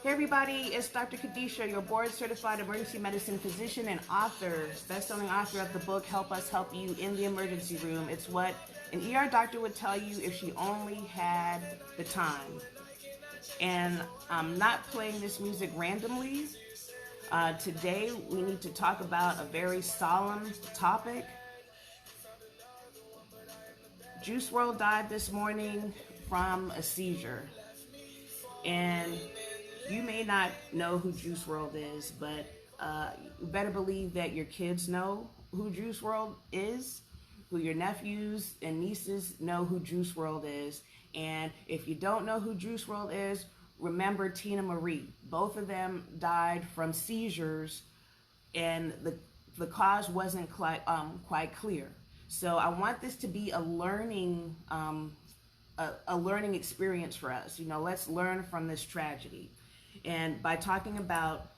Hey everybody, it's Dr. Khadisha, your board certified emergency medicine physician and author, best-selling author of the book Help Us Help You in the Emergency Room. It's what an ER doctor would tell you if she only had the time. And I'm not playing this music randomly. Today we need to talk about a very solemn topic. Juice Wlrd died this morning from a seizure. And you may not know who Juice Wlrd is, but you better believe that your kids know who Juice Wlrd is, who your nephews and nieces know who Juice Wlrd is. And if you don't know who Juice Wlrd is, remember Teena Marie. Both of them died from seizures, and the cause wasn't quite clear. So I want this to be a learning experience for us. Let's learn from this tragedy. And by talking about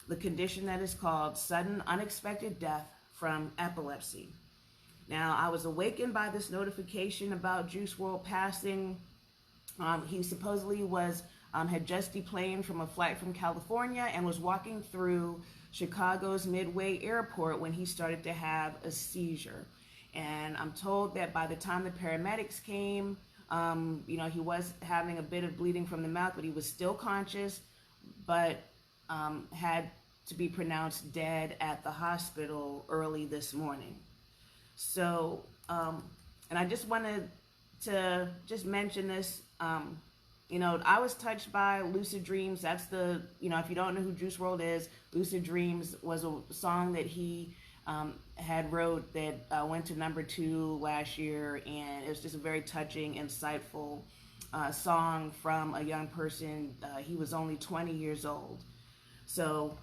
the condition that is called sudden unexpected death from epilepsy. Now, I was awakened by this notification about Juice Wlrd passing. He supposedly had just deplaned from a flight from California and was walking through Chicago's Midway Airport when he started to have a seizure. And I'm told that by the time the paramedics came, he was having a bit of bleeding from the mouth, but he was still conscious, but had to be pronounced dead at the hospital early this morning. So, and I just wanted to just mention this. I was touched by Lucid Dreams. That's if you don't know who Juice Wlrd is, Lucid Dreams was a song that he had wrote that went to #2 last year, and it was just a very touching, insightful song from a young person. He was only 20 years old. So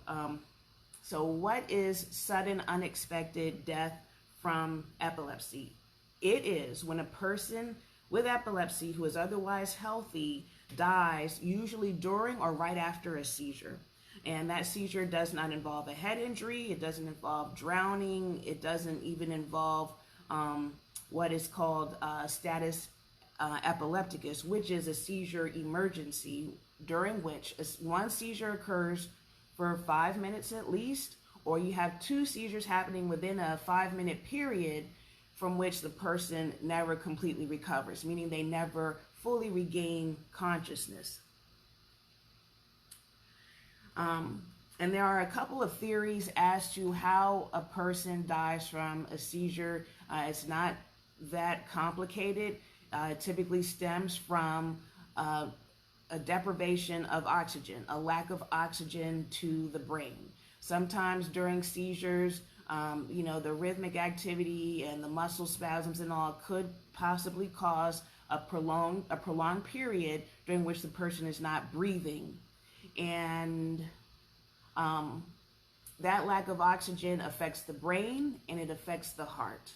what is sudden unexpected death from epilepsy? It is when a person with epilepsy who is otherwise healthy dies, usually during or right after a seizure. And that seizure does not involve a head injury. It doesn't involve drowning. It doesn't even involve what is called status epilepticus, which is a seizure emergency during which one seizure occurs for 5 minutes at least, or you have two seizures happening within a 5-minute period from which the person never completely recovers, meaning they never fully regain consciousness. And there are a couple of theories as to how a person dies from a seizure. It's not that complicated. It typically stems from a deprivation of oxygen, a lack of oxygen to the brain. Sometimes during seizures, the rhythmic activity and the muscle spasms and all could possibly cause a prolonged period during which the person is not breathing. And that lack of oxygen affects the brain and it affects the heart.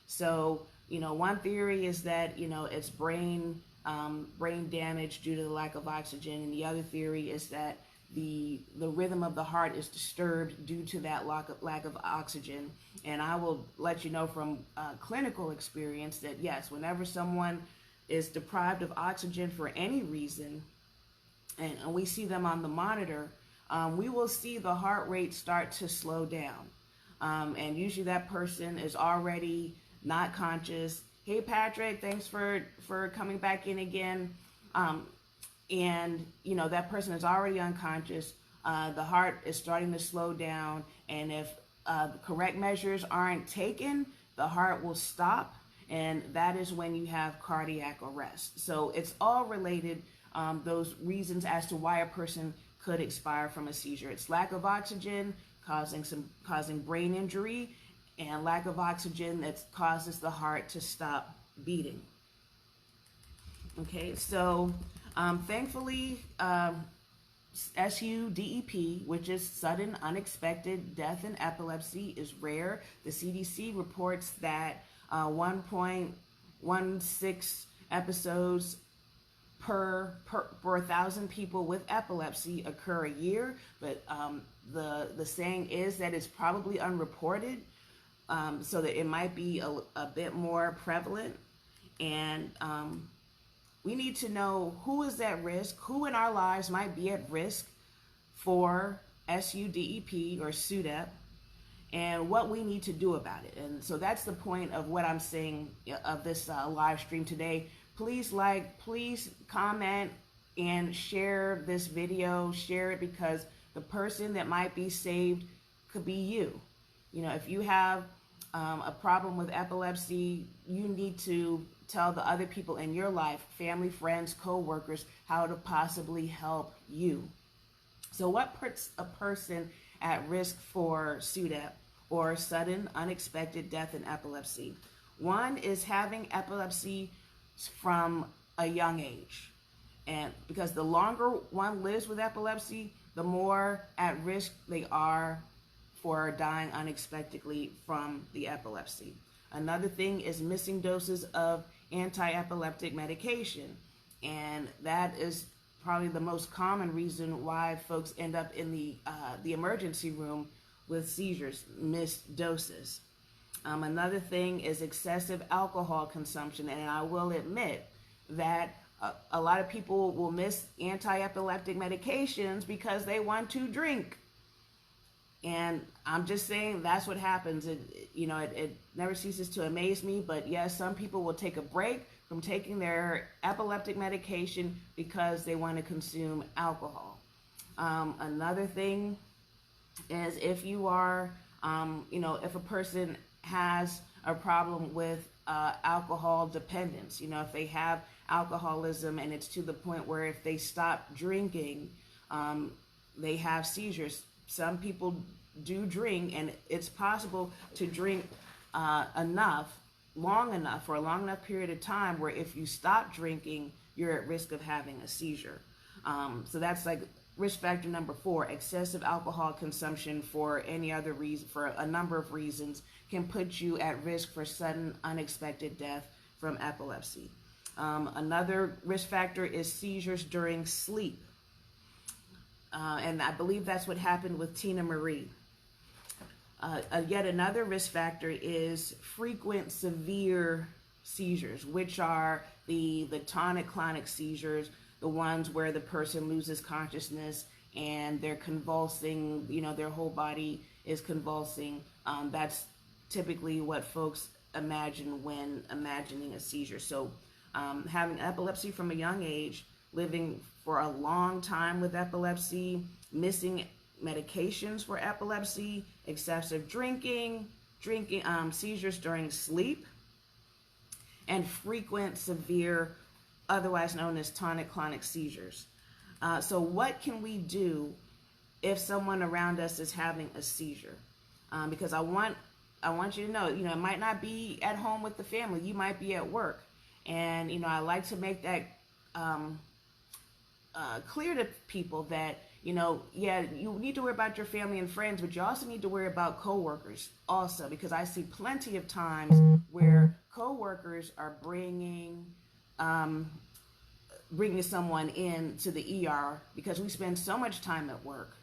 So, one theory is that, it's brain damage due to the lack of oxygen. And the other theory is that the rhythm of the heart is disturbed due to that lack of oxygen. And I will let you know from clinical experience that yes, whenever someone is deprived of oxygen for any reason, and we see them on the monitor, we will see the heart rate start to slow down. And usually that person is already not conscious. Hey, Patrick, thanks for coming back in again. And, that person is already unconscious. The heart is starting to slow down. And if the correct measures aren't taken, the heart will stop. And that is when you have cardiac arrest. So it's all related, those reasons as to why a person could expire from a seizure. It's lack of oxygen causing brain injury, and lack of oxygen that causes the heart to stop beating. Okay, so thankfully, SUDEP, which is sudden unexpected death in epilepsy, is rare. The CDC reports that 1.16 episodes per 1,000 people with epilepsy occur a year, but the saying is that it's probably unreported, so that it might be a bit more prevalent. And we need to know who is at risk, who in our lives might be at risk for SUDEP or SUDEP, and what we need to do about it. And so that's the point of what I'm saying of this live stream today. Please like, please comment, and share this video. Share it, because the person that might be saved could be you. You know, if you have a problem with epilepsy, you need to tell the other people in your life, family, friends, co-workers, how to possibly help you. So what puts a person at risk for SUDEP, or sudden unexpected death in epilepsy? One is having epilepsy from a young age. And because the longer one lives with epilepsy, the more at risk they are for dying unexpectedly from the epilepsy. Another thing is missing doses of anti-epileptic medication. And that is probably the most common reason why folks end up in the emergency room with seizures, missed doses. Another thing is excessive alcohol consumption. And I will admit that a lot of people will miss anti-epileptic medications because they want to drink. And I'm just saying that's what happens. It never ceases to amaze me. But yes, some people will take a break from taking their epileptic medication because they want to consume alcohol. Another thing is if you are, if a person has a problem with alcohol dependence, if they have alcoholism and it's to the point where if they stop drinking, they have seizures. Some people do drink, and it's possible to drink long enough, for a long enough period of time where if you stop drinking, you're at risk of having a seizure. So that's like risk factor number 4. Excessive alcohol consumption for any other reason, for a number of reasons, can put you at risk for sudden unexpected death from epilepsy. Another risk factor is seizures during sleep. And I believe that's what happened with Teena Marie. Yet another risk factor is frequent severe seizures, which are the tonic-clonic seizures, the ones where the person loses consciousness and they're convulsing, their whole body is convulsing. That's typically what folks imagine when imagining a seizure. So having epilepsy from a young age, living for a long time with epilepsy, missing medications for epilepsy, excessive drinking, seizures during sleep, and frequent severe, otherwise known as tonic-clonic seizures. So what can we do if someone around us is having a seizure? Because I want you to know, it might not be at home with the family. You might be at work. And, I like to make that clear to people that, you need to worry about your family and friends, but you also need to worry about coworkers also, because I see plenty of times where coworkers are bringing someone in to the ER because we spend so much time at work.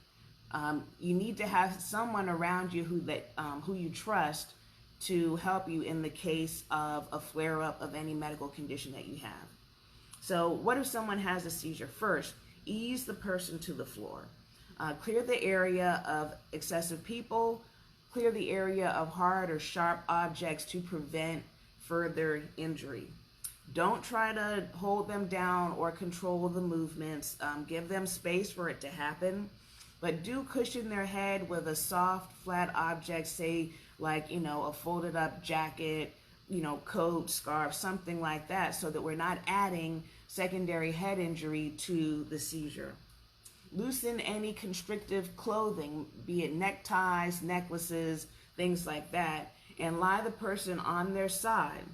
You need to have someone around you who you trust to help you in the case of a flare-up of any medical condition that you have. So what if someone has a seizure? First, ease the person to the floor. Clear the area of excessive people. Clear the area of hard or sharp objects to prevent further injury. Don't try to hold them down or control the movements. Give them space for it to happen. But do cushion their head with a soft, flat object, say like, a folded up jacket, coat, scarf, something like that, so that we're not adding secondary head injury to the seizure. Loosen any constrictive clothing, be it neckties, necklaces, things like that, and lie the person on their side.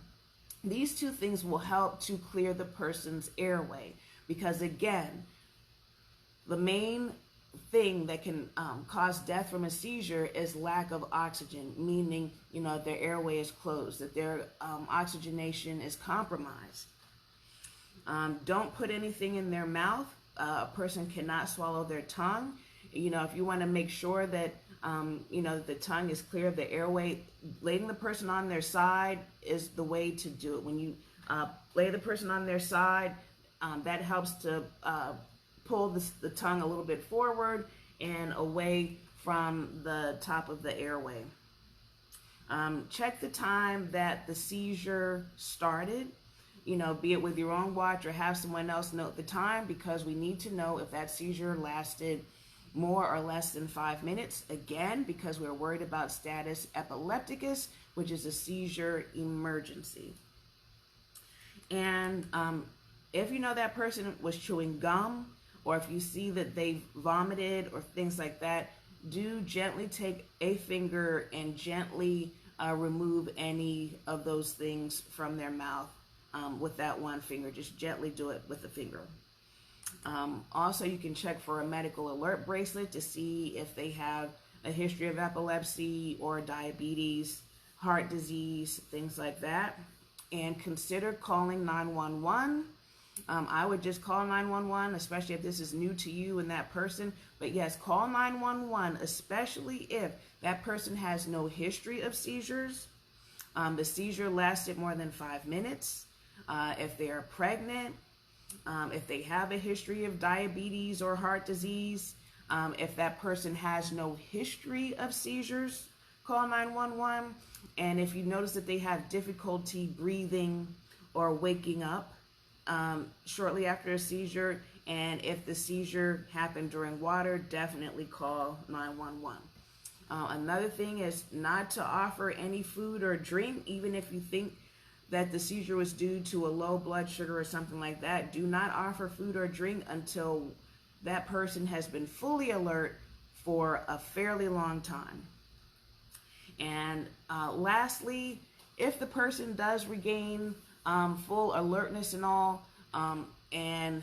These two things will help to clear the person's airway, because again, the main thing that can cause death from a seizure is lack of oxygen, meaning, their airway is closed, that their oxygenation is compromised. Don't put anything in their mouth. A person cannot swallow their tongue. If you want to make sure that, the tongue is clear of the airway, laying the person on their side is the way to do it. When you lay the person on their side, that helps to pull the tongue a little bit forward, and away from the top of the airway. Check the time that the seizure started, be it with your own watch or have someone else note the time, because we need to know if that seizure lasted more or less than 5 minutes. Again, because we're worried about status epilepticus, which is a seizure emergency. And if you know that person was chewing gum, or if you see that they vomited or things like that, do gently take a finger and gently remove any of those things from their mouth with that one finger. Just gently do it with the finger. Also, you can check for a medical alert bracelet to see if they have a history of epilepsy or diabetes, heart disease, things like that. And consider calling 911. I would just call 911, especially if this is new to you and that person. But yes, call 911, especially if that person has no history of seizures, the seizure lasted more than 5 minutes, if they are pregnant, if they have a history of diabetes or heart disease, if that person has no history of seizures, call 911. And if you notice that they have difficulty breathing or waking up shortly after a seizure, and if the seizure happened during water, definitely call 911. Another thing is not to offer any food or drink, even if you think that the seizure was due to a low blood sugar or something like that. Do not offer food or drink until that person has been fully alert for a fairly long time. And lastly, if the person does regain full alertness and all, and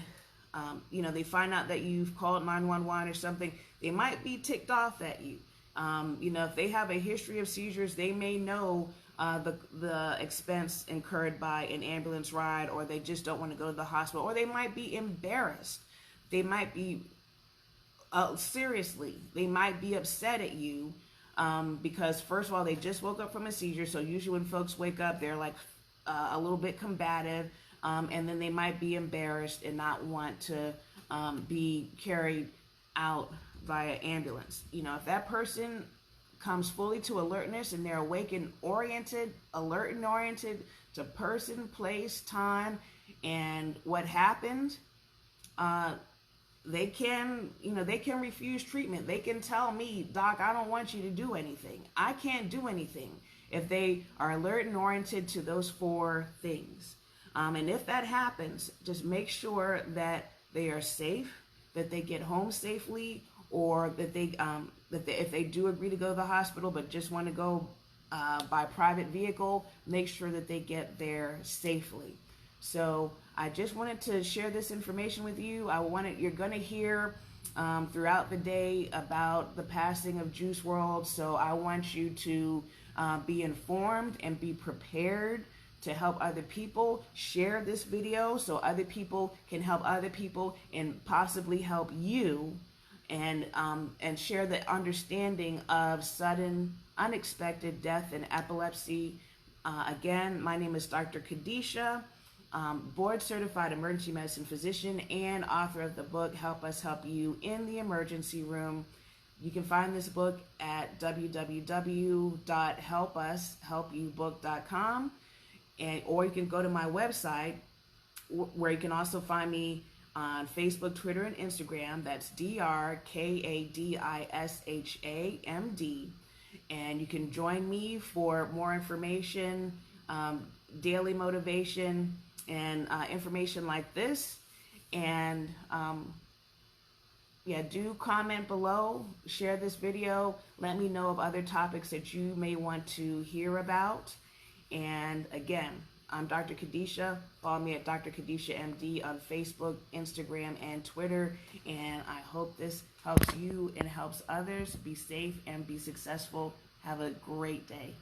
they find out that you've called 911 or something, they might be ticked off at you. If they have a history of seizures, they may know the expense incurred by an ambulance ride, or they just don't want to go to the hospital, or they might be embarrassed. They might be, seriously, they might be upset at you because, first of all, they just woke up from a seizure. So usually when folks wake up, they're like a little bit combative, and then they might be embarrassed and not want to be carried out via ambulance. If that person comes fully to alertness and they're awake and oriented, alert and oriented to person, place, time, and what happened, they can refuse treatment. They can tell me, Doc, I don't want you to do anything. I can't do anything if they are alert and oriented to those 4 things. And if that happens, just make sure that they are safe, that they get home safely, or that if they do agree to go to the hospital but just want to go by private vehicle, make sure that they get there safely. So I just wanted to share this information with you. You're going to hear throughout the day about the passing of Juice Wlrd. So I want you to be informed and be prepared to help other people. Share this video so other people can help other people and possibly help you, and share the understanding of sudden unexpected death and epilepsy. Again, my name is Dr. Khadisha, board certified emergency medicine physician and author of the book Help Us Help You in the Emergency Room. You can find this book at www.helpushelpyoubook.com, or you can go to my website, where you can also find me on Facebook, Twitter, and Instagram. That's DrKadishamd. And you can join me for more information, daily motivation, and information like this. And do comment below, share this video, let me know of other topics that you may want to hear about. And again, I'm Dr. Khadisha. Follow me at Dr. Khadisha MD on Facebook, Instagram, and Twitter. And I hope this helps you and helps others. Be safe and be successful. Have a great day.